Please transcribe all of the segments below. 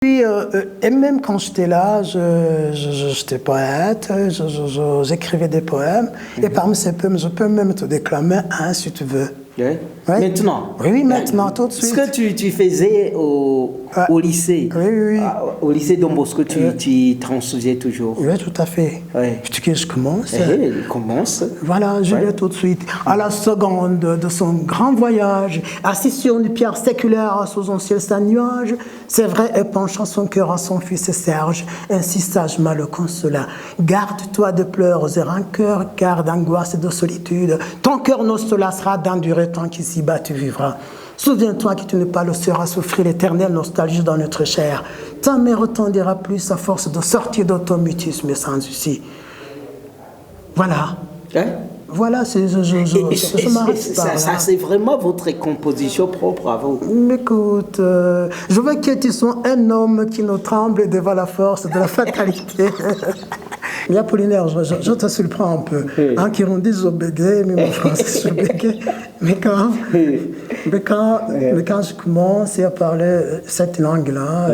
Puis, et même quand j'étais là, j'étais poète, j'écrivais des poèmes. Et parmi ces poèmes, je peux même te déclamer un si tu veux. Oui. Oui. Maintenant? Oui, maintenant, tout de suite. Ce que tu faisais au lycée, oui. Au lycée Don Bosco, tu t'en souviens toujours? Oui, tout à fait. Oui. Puis que je commence. Commence. Voilà, je vais tout de suite. À la seconde de son grand voyage, assis sur une pierre séculaire sous un ciel sans nuage, c'est vrai, et penchant son cœur à son fils Serge, ainsi sagement le consola. Garde-toi de pleurs et rancœurs, car d'angoisse et de solitude, ton cœur ne se lassera d'endurer tant qu'ici-bas tu vivras. Souviens-toi que tu n'es pas le seul à souffrir l'éternelle nostalgie dans notre chair. Ta mère retendira plus à force de sortir de ton mutisme sans souci. Voilà. Hein? Voilà, ça c'est vraiment votre composition propre à vous. Écoute, je veux que tu sois un homme qui ne tremble devant la force de la fatalité. Mais Apollinaire, je te surprends un peu. Hein, qui dit je bégaye, mais mon français je bégaye. Mais quand je commence à parler cette langue-là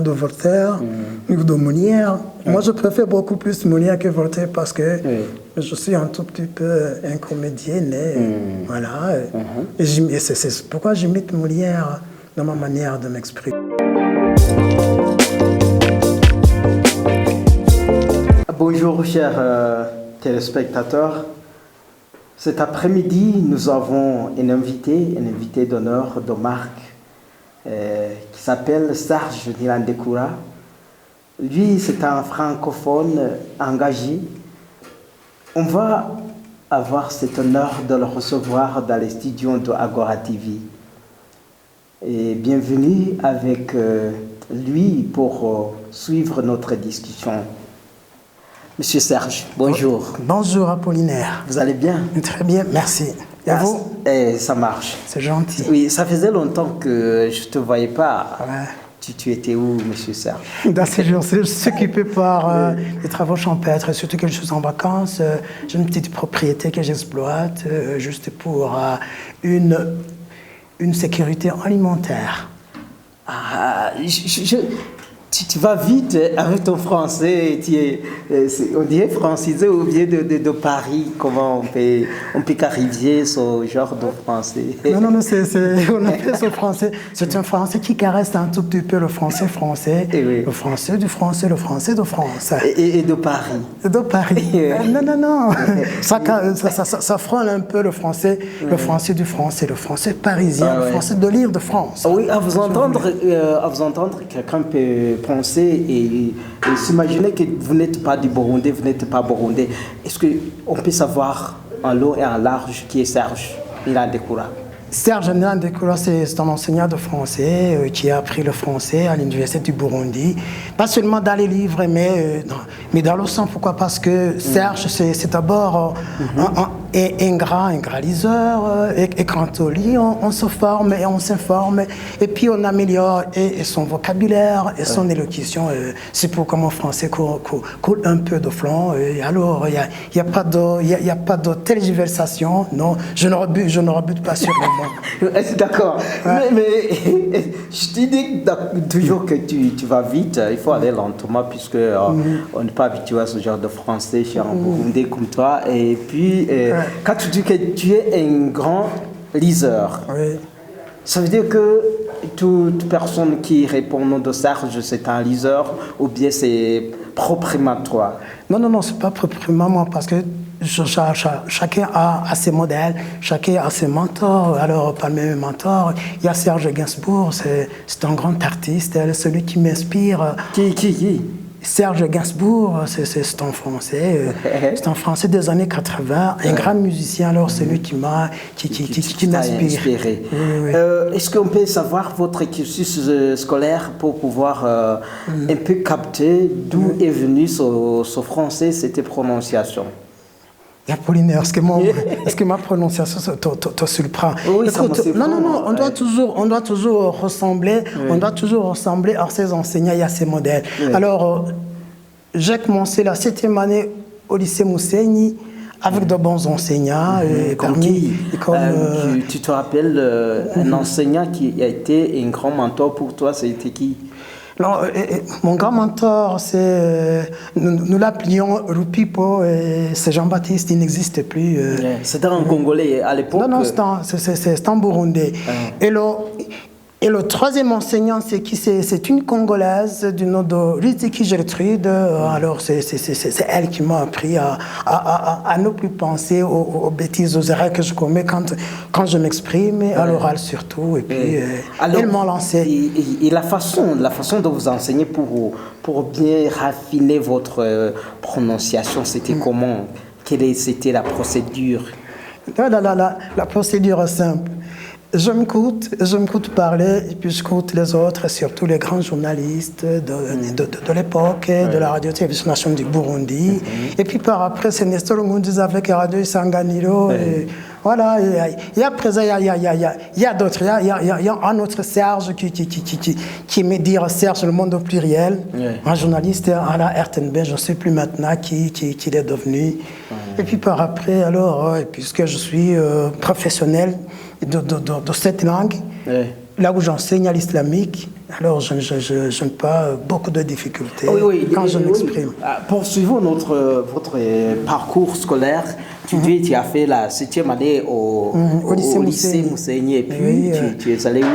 de Voltaire ou de Molière, moi je préfère beaucoup plus Molière que Voltaire parce que je suis un tout petit peu un comédien, voilà. Et c'est pourquoi j'imite Molière dans ma manière de m'exprimer. Bonjour chers téléspectateurs. Cet après-midi, nous avons un invité d'honneur de marque qui s'appelle Serge Nilandekoura. Lui, c'est un francophone engagé. On va avoir cet honneur de le recevoir dans les studios de Agora TV. Et bienvenue avec lui pour suivre notre discussion. Monsieur Serge, bonjour. Bonjour Apollinaire. Vous allez bien? Très bien, merci. Et vous? Ça marche. C'est gentil. Oui, ça faisait longtemps que je ne te voyais pas. Ouais. Tu étais où, monsieur Serge? Dans ces jours, je suis occupé par les travaux champêtres, surtout que je suis en vacances. J'ai une petite propriété que j'exploite juste pour une sécurité alimentaire. Ah, tu vas vite avec ton français, on dirait francisé ou bien de Paris, comment on peut qualifier ce genre de français? Non, on appelle ce français, c'est un français qui caresse un tout petit peu le français, oui. Le français du français, le français de France. Et de Paris? De Paris. Non. Ça frôle un peu le français du français, le français parisien, le français de l'île de France. Oui, à vous entendre, quelqu'un peut penser et s'imaginer que vous n'êtes pas du Burundi, vous n'êtes pas burundais. Est-ce qu'on peut savoir en long et en large qui est Serge Nilandekoura? Serge Nilandekoura, c'est un enseignant de français qui a appris le français à l'université du Burundi. Pas seulement dans les livres, mais dans le sens. Pourquoi? Parce que Serge, c'est d'abord un grand liseur. Et quand on lit, on se forme et on s'informe. Et puis on améliore et son vocabulaire et son élocution. C'est pour que mon français coule un peu de flanc. Et alors, il n'y a pas de tergiversation. Non, je ne rebute pas sur le mot. D'accord. Ouais. Mais je te dis toujours que tu vas vite, il faut aller lentement puisque on n'est pas habitué à ce genre de français chez un Burundais comme toi. Et puis, quand tu dis que tu es un grand liseur, ça veut dire que toute personne qui répond au nom de Serge, c'est un liseur ou bien c'est proprement toi? Non, c'est pas proprement moi parce que chacun a ses modèles, chacun a ses mentors. Alors, parmi mes mentors, il y a Serge Gainsbourg, c'est un grand artiste, celui qui m'inspire. Qui? Serge Gainsbourg, c'est un Français, des années 80, un grand musicien. Alors, c'est lui qui m'inspire. Oui. Est-ce qu'on peut savoir votre cursus scolaire pour pouvoir un peu capter d'où est venu ce français, cette prononciation? Apollinaire, est-ce que ma prononciation te surprend? Oui, écoute, non, on doit toujours ressembler à ses enseignants et à ses modèles. Oui. Alors, j'ai commencé la 7e année au lycée Mousseini avec de bons enseignants. Tu te rappelles un enseignant qui a été un grand mentor pour toi, c'était qui? Non, mon grand mentor, nous l'appelions Rupipo, et c'est Jean-Baptiste, il n'existe plus. C'était un Congolais à l'époque? Non, c'est un Burundais. Et le troisième enseignant, c'est une Congolaise du nom de Riziki Gertrude. Alors, c'est elle qui m'a appris à ne plus penser aux bêtises, aux erreurs que je commets quand je m'exprime, à l'oral surtout. Et puis, elle m'a lancé. Et la façon dont vous enseignez pour bien raffiner votre prononciation, c'était comment? C'était la procédure? La procédure est simple. Je m'écoute parler, et puis j'écoute les autres, surtout les grands journalistes de l'époque, de la radio-télévision nationale du Burundi. Et puis par après, c'est Nestor Ngundiza avec Radio Isanganiro. Voilà, et après ça, il y a d'autres. Il y a un autre Serge qui me dit Serge Le Monde au pluriel, un journaliste à la RTNB, je ne sais plus maintenant qui il est devenu. Et puis par après, alors, puisque je suis professionnel de cette langue, là où j'enseigne à l'islamique, alors je n'ai pas beaucoup de difficultés quand je m'exprime. Poursuivons votre parcours scolaire. Tu as fait la 7e année au lycée Mousseigny, et puis tu es allé où?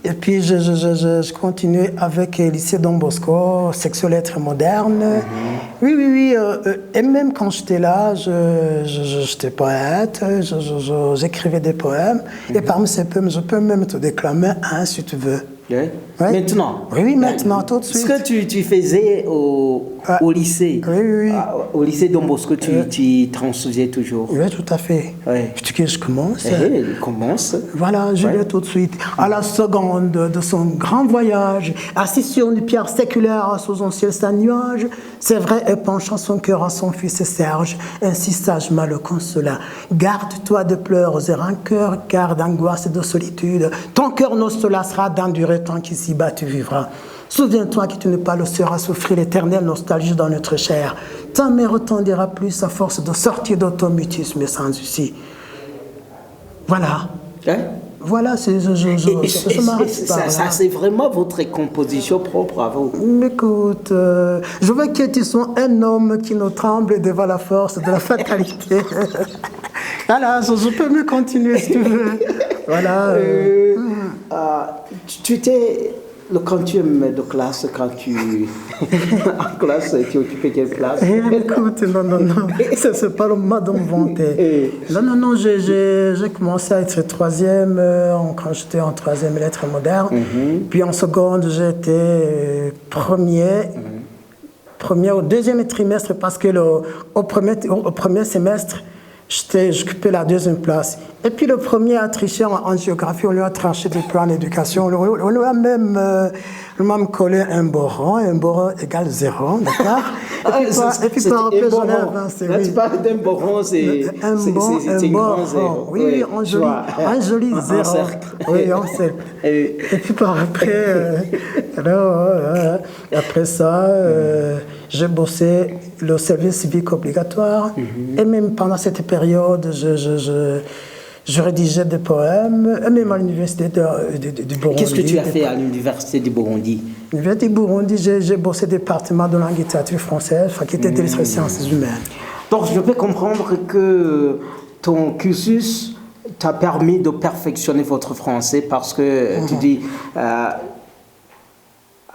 Et puis je continue avec le lycée Don Bosco, section lettres modernes. Oui. Et même quand j'étais là, j'étais poète, j'écrivais des poèmes. Et parmi ces poèmes, je peux même te déclamer un si tu veux. Oui. Maintenant? Oui, maintenant, tout de suite. Ce que tu faisais au lycée, au lycée Don Bosco, tu transposais toujours? Oui, tout à fait. Tu veux que je commence? Commence. Voilà, je vais tout de suite. À la seconde de son grand voyage, assis sur une pierre séculaire sous un ciel sans nuage, c'est vrai, et penchant son cœur à son fils Serge, ainsi sagement le consola. Garde-toi de pleurs et rancœurs, car d'angoisse et de solitude, ton cœur ne se lassera d'endurer tant qu'ici-bas tu vivras. Souviens-toi que tu n'es pas le seul à souffrir l'éternelle nostalgie dans notre chair. Ta mère retendira plus à force de sortir d'automutisme sans souci. Voilà. Voilà, je m'arrête pas. Ça, c'est vraiment votre composition propre à vous. Écoute, je veux que tu sois un homme qui ne tremble devant la force de la fatalité. Voilà, je peux me continuer si tu veux. Voilà. Tu étais le quantième de classe quand en classe, tu occupais quelle classe? Écoute, non. C'est pas le mot de me vanter. Non, j'ai commencé à être troisième quand j'étais en troisième lettres modernes. Puis en seconde, j'étais premier au deuxième trimestre parce que au premier semestre, j'occupais la deuxième place. Et puis le premier a triché en géographie, on lui a tranché des plans d'éducation, on lui a même collé un boron égale 0, d'accord? Et puis par après, j'en ai avancé. Là, tu parles d'un boron, c'est un grand zéro. Oui, un joli 0. Oui, en cercle. Et puis par après, après ça, j'ai bossé le service civique obligatoire. Et même pendant cette période, je rédigeais des poèmes, et même à l'université du Burundi. Qu'est-ce que tu as fait à l'université du Burundi? À l'université du Burundi, j'ai bossé département de langue et littérature française, faculté des sciences humaines. Donc je peux comprendre que ton cursus t'a permis de perfectionner votre français parce que tu dis...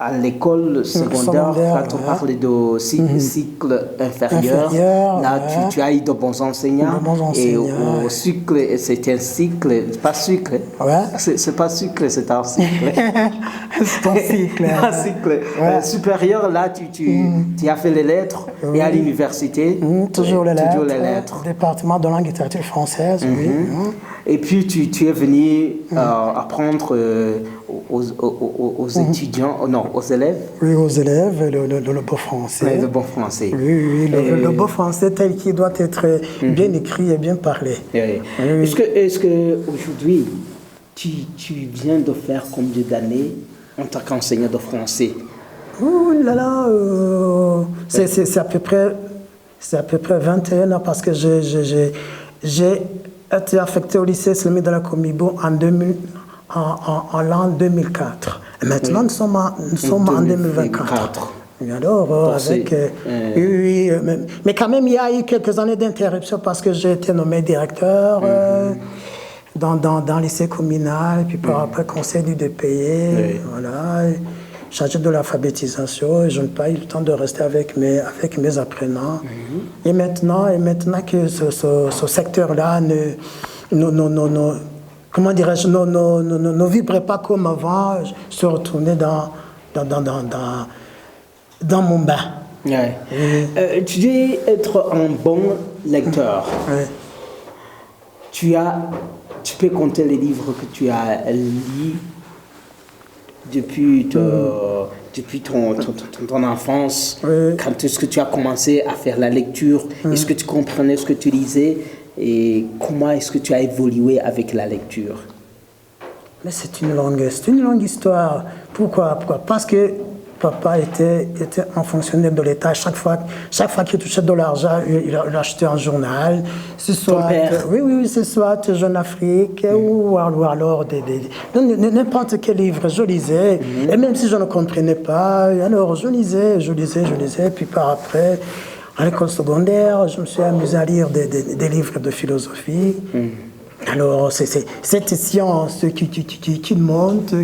à l'école secondaire, quand on parle de cycle inférieur, là tu as eu de bons enseignants. Et au cycle, c'est un cycle, pas cycle. C'est pas cycle, c'est un cycle. C'est un cycle. Un cycle supérieur, là tu as fait les lettres et à l'université. Toujours les lettres. Département de langue et littérature française, Et puis tu es venu apprendre aux étudiants, aux élèves. Oui, aux élèves, le beau français. Le bon français. Oui, le beau français tel qu'il doit être bien écrit et bien parlé. Est-ce que aujourd'hui, tu viens de faire combien d'années en tant qu'enseignant de français? Oh là là, c'est à peu près 21 ans parce que j'ai été affecté au lycée islamique de la Comibo en l'an 2004. Et maintenant, nous sommes en 2024. Et alors, avec, oui, mais quand même, il y a eu quelques années d'interruption parce que j'ai été nommé directeur dans le lycée communal, et puis par après, conseil du DPE, voilà, chargé de l'alphabétisation, et je n'ai pas eu le temps de rester avec mes apprenants. Et maintenant que ce secteur-là comment dirais-je, ne vibrait pas comme avant, je suis retourné dans mon bain. Ouais. Tu dis être un bon lecteur. Tu peux compter les livres que tu as lus depuis ton enfance. Quand est-ce que tu as commencé à faire la lecture? Est-ce que tu comprenais ce que tu lisais? Et comment est-ce que tu as évolué avec la lecture? Mais c'est une longue histoire. Pourquoi? Parce que papa était un fonctionnaire de l'État. Chaque fois qu'il touchait de l'argent, il achetait un journal. Ce soit, oui, ce soit Jeune Afrique ou alors n'importe quel livre. Je lisais. Et même si je ne comprenais pas, alors je lisais. Puis par après, à l'école secondaire, je me suis amusé à lire des livres de philosophie. Alors, c'est cette science qui monte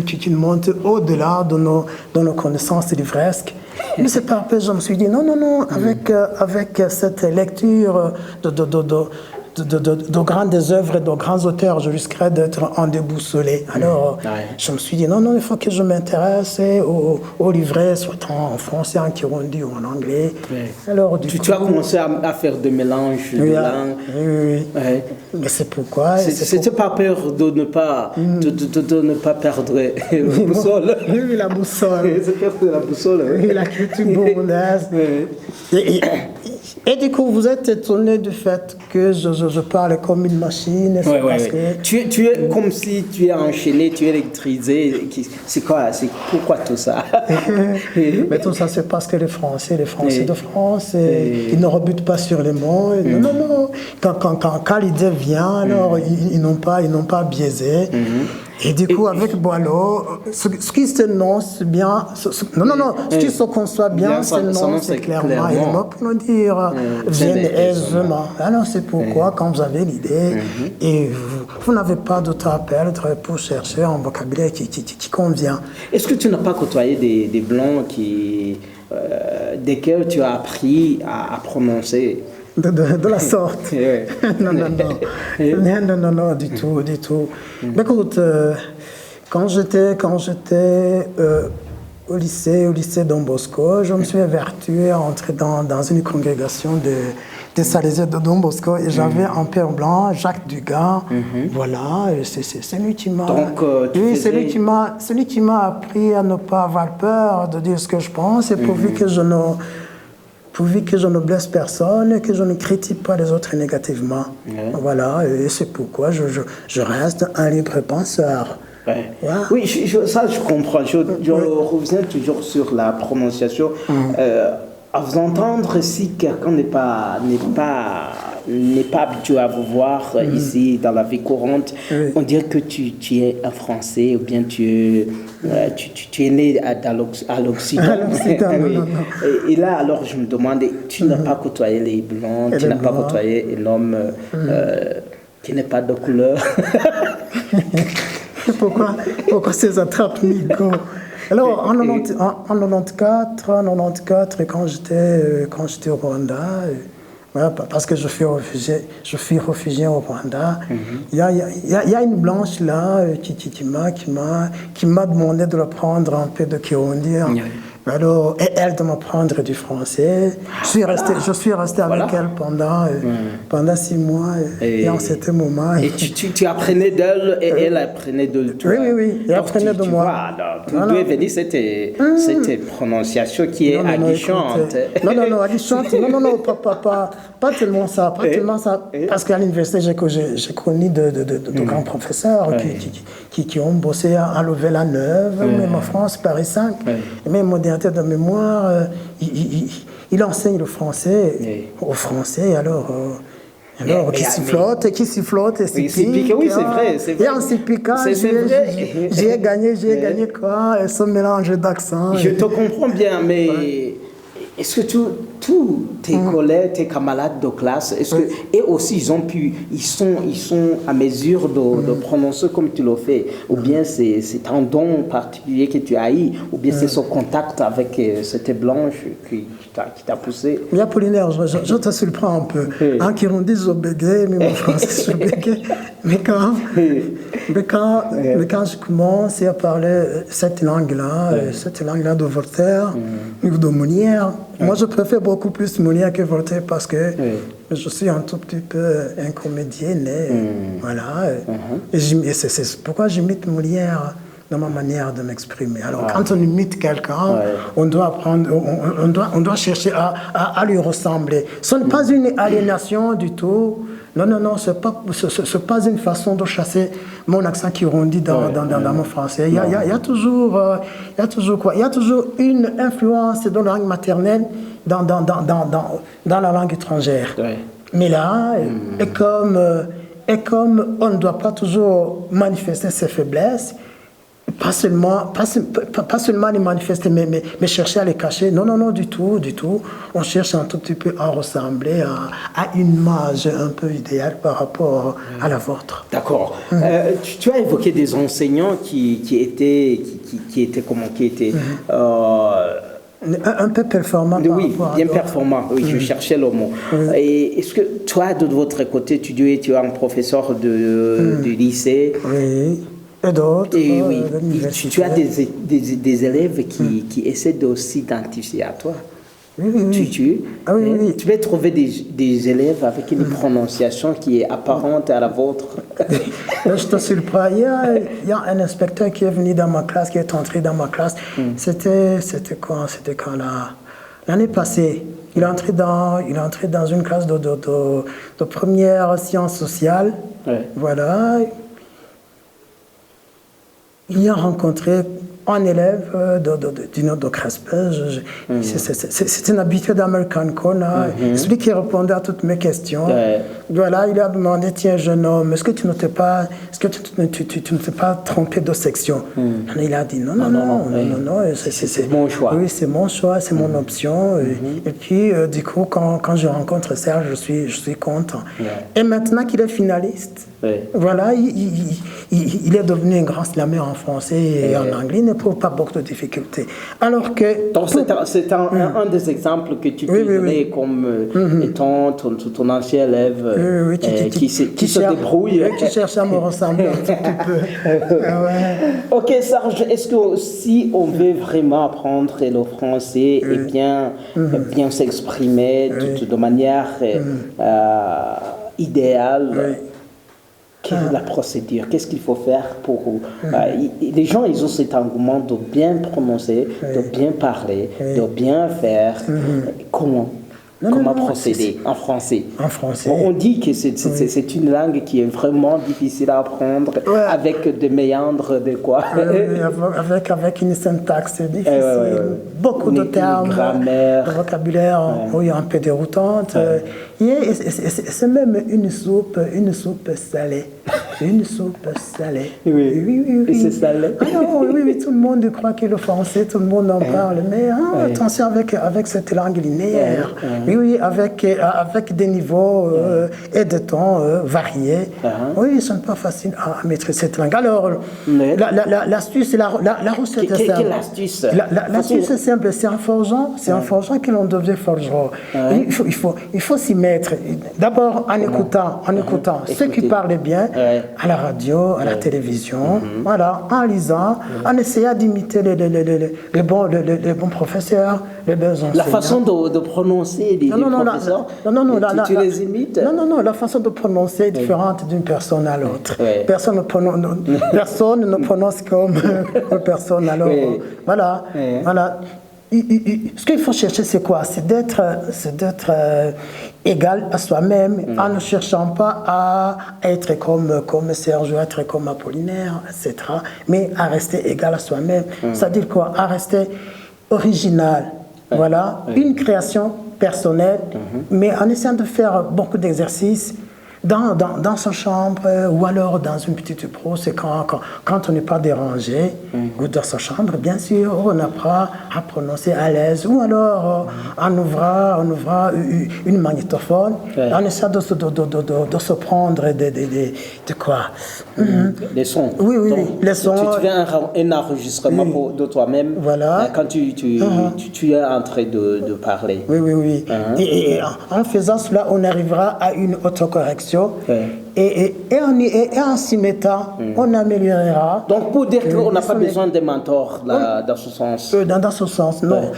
au-delà de nos connaissances livresques. Mais c'est pas après, je me suis dit, non, avec cette lecture de grandes œuvres et de grands auteurs, je risquerais d'être en déboussolé. Alors, je me suis dit, non, il faut que je m'intéresse aux livrets, soit en français, en kirundi ou en anglais. Alors, tu as commencé à faire des mélanges de langues. Oui. Mais c'est pourquoi. C'était pas peur de ne pas, de ne pas perdre la boussole. Oui, la boussole. C'est peur de la boussole. Oui, la culture burundaise. Et du coup, vous êtes étonné du fait que je parle comme une machine. Que... Tu es comme si tu es enchaîné, tu es électrisé. C'est quoi? C'est pourquoi tout ça? Mais tout ça, c'est parce que les Français de France, ils ne rebutent pas sur les mots. Non. Quand l'idée vient, alors ils n'ont pas biaisé. Et du coup, avec Boileau, ce qui s'énonce bien, ce qui se conçoit bien, s'énonce clairement. Et le mot pour nous dire viennent aisément. Alors c'est pourquoi, quand vous avez l'idée, et vous n'avez pas de temps à perdre pour chercher un vocabulaire qui convient. Est-ce que tu n'as pas côtoyé des Blancs desquels tu as appris à prononcer de la sorte? Non, du tout. Mais écoute, quand j'étais au lycée Don Bosco, je me suis évertué à entrer dans une congrégation des Salésiens de Don Bosco et j'avais un père blanc, Jacques Dugas. Voilà, c'est lui qui m'a. C'est lui qui m'a appris à ne pas avoir peur de dire ce que je pense et pourvu que je ne blesse personne et que je ne critique pas les autres négativement. Voilà, et c'est pourquoi je reste un libre penseur. Oui, ça je comprends. Je reviens toujours sur la prononciation. À vous entendre, si quelqu'un n'est pas habitué à vous voir ici dans la vie courante, on dirait que tu es un Français ou bien tu es né à l'Occident. Et là, alors, je me demandais, tu n'as pas côtoyé les Blancs, tu n'as pas côtoyé un homme qui n'est pas de couleur. Pourquoi ces attrapes-nigo? Alors, en 94, quand j'étais au Rwanda, parce que je suis réfugié au Rwanda, il y a une blanche là qui m'a demandé de le prendre un peu de kirundi. Alors, elle de m'apprendre du français. Je suis resté avec elle pendant 6 mois et en ce moment. Et tu apprenais d'elle et elle apprenait de toi. Oui, elle apprenait de moi. D'où est venue cette prononciation qui est aguichante. Non, aguichante. Non, pas tellement ça. Parce qu'à l'université, j'ai connu de grands professeurs qui ont bossé à Louvain-la-Neuve, même en France, Paris 5, et même au directeur de mémoire, il enseigne le français aux Français. Alors, Alors, qui sifflote, et s'y pique. Oui, c'est vrai, c'est vrai. Et en s'y piquant, j'ai gagné quoi? Ce mélange d'accents. Je te comprends bien, mais est-ce que tous tes collègues, tes camarades de classe, est-ce que et aussi ils sont à mesure de prononcer comme tu le fais, ou bien c'est un don particulier que tu as eu, ou bien c'est ce contact avec cette blanche qui t'a poussé. Mais Apollinaire, je te surprends un peu. En Kirundi, je bégayais, mais mon français, je bégayais. Mais quand je commence à parler cette langue-là de Voltaire ou de Molière, moi je préfère beaucoup plus Molière que Voltaire parce que je suis un tout petit peu un comédien, voilà. Et c'est pourquoi j'imite Molière dans ma manière de m'exprimer. Alors, quand on imite quelqu'un, on doit apprendre, on doit chercher à lui ressembler. Ce n'est pas une aliénation du tout. Non, c'est pas une façon de chasser mon accent qui rondit dans mon français. Il y a toujours quoi? Il y a toujours une influence de la langue maternelle dans la langue étrangère. Mais là, et comme on ne doit pas toujours manifester ses faiblesses, pas seulement les manifester, mais chercher à les cacher. Non, du tout. On cherche un tout petit peu à ressembler à une image un peu idéale par rapport à la vôtre. D'accord. Tu as évoqué des enseignants qui étaient un peu performants. Oui, bien performants. Oui, je cherchais le mot. Et est-ce que toi, de votre côté, tu es un professeur du lycée? Oui. Et d'autres. Et oui, tu as des élèves qui essaient de s'identifier à toi. Oui. Tu vas trouver des élèves avec une prononciation qui est apparente à la vôtre. Je te surprends. Il y a un inspecteur qui est venu dans ma classe, qui est entré dans ma classe. C'était quand l'année passée. Il est entré dans une classe de première sciences sociales. Voilà. Il a rencontré un élève de Crespin. C'est un habitué d'American Con. Celui qui répondait à toutes mes questions. Voilà, il a demandé, tiens, jeune homme, est-ce que tu ne t'es pas trompé de section? Il a dit, non, c'est mon choix. Oui, c'est mon choix, c'est mon option. Et puis, du coup, quand je rencontre Serge, je suis content. Et maintenant qu'il est finaliste, voilà, il est devenu un grand slammer en français et en anglais. Il n'éprouve pas beaucoup de difficultés. Alors que... Donc, c'est un des exemples que tu peux donner comme étant ton ancien élève qui se débrouille. Qui cherche à me ressembler un petit peu. Ok, Serge, est-ce que si on veut vraiment apprendre le français et bien s'exprimer de manière idéale, quelle est la procédure? Qu'est-ce qu'il faut faire pour... les gens, ils ont cet engouement de bien prononcer, de bien parler, de bien faire. Comment procéder en français? En français. On dit que c'est une langue qui est vraiment difficile à apprendre, avec des méandres, de quoi. Avec une syntaxe difficile, beaucoup de termes, de vocabulaire un peu déroutante. Et c'est même une soupe salée. Une soupe salée. Oui. Et c'est salé. Oui, tout le monde croit que le français, tout le monde en parle. Mais attention avec cette langue linéaire. Oui, avec des niveaux et des tons variés. Oui, ce n'est pas facile à maîtriser cette langue. Alors, l'astuce, la recette est simple. Quelle astuce? L'astuce est simple. C'est un forgeron que l'on devient forgeron. Il faut s'y mettre. D'abord, en écoutant ceux qui parlent bien à la radio, à la télévision, voilà, en lisant, en essayant d'imiter les bons professeurs, les bons enseignants. La façon de prononcer les professeurs, tu les imites? Non, la façon de prononcer est différente d'une personne à l'autre. Personne ne prononce comme personne. Alors, voilà. Ce qu'il faut chercher, c'est quoi? C'est d'être égal à soi-même, en ne cherchant pas à être comme Serge, à être comme Apollinaire, etc. Mais à rester égal à soi-même. C'est-à-dire quoi? À rester original. Voilà, une création personnelle, mais en essayant de faire beaucoup d'exercices dans sa chambre ou alors dans une petite brousse, quand on n'est pas dérangé, ou dans sa chambre, bien sûr, on apprend à prononcer à l'aise, ou alors on ouvra une magnétophone, on essaie de se prendre de quoi Les sons. Oui, les sons. Tu fais un enregistrement de toi-même quand tu es en train de parler. Oui. Et en faisant cela, on arrivera à une autocorrection. Et en s'y mettant, on améliorera. Donc, pour dire qu'on n'a pas besoin de mentors dans ce sens. Dans ce sens, non.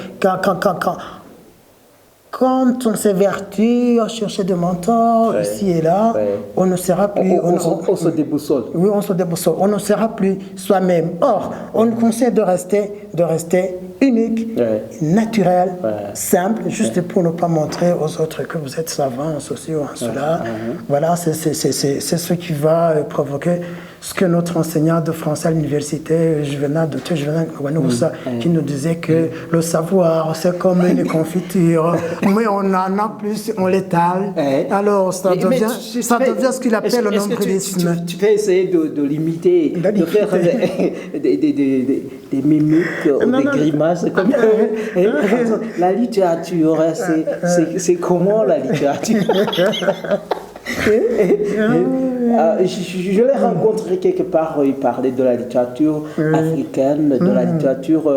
Quand on s'évertue à chercher des mentors ici et là, on ne sera plus... On se déboussole. Oui, on se déboussole. On ne sera plus soi-même. Or, on nous conseille de rester unique, naturel, simple, juste pour ne pas montrer aux autres que vous êtes savant, ceci ou cela. Voilà, c'est ce qui va provoquer ce que notre enseignant de français à l'université, Juvenal Oussa, qui nous disait que le savoir, c'est comme une confiture, mais on en a plus, on l'étale. Alors, ça devient ce qu'il appelle le nombrilisme. Tu peux essayer de l'imiter, de faire des mimiques ou des grimaces. Comme la littérature, c'est comment la littérature? Je l'ai rencontré quelque part, il parlait de la littérature africaine, de la littérature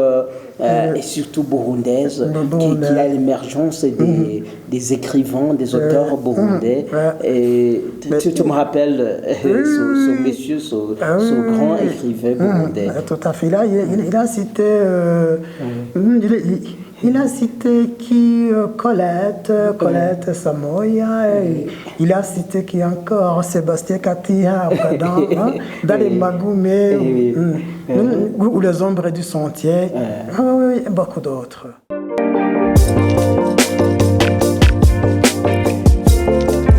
et surtout burundaise, qui a l'émergence des écrivains, des auteurs burundais. Et tu me rappelles ce monsieur, ce grand écrivain burundais. Tout à fait. Là, il a cité... Il a cité qui Colette Samoya, il a cité qui encore Sébastien Katia dans les Magoumé ou les ombres du sentier, beaucoup d'autres.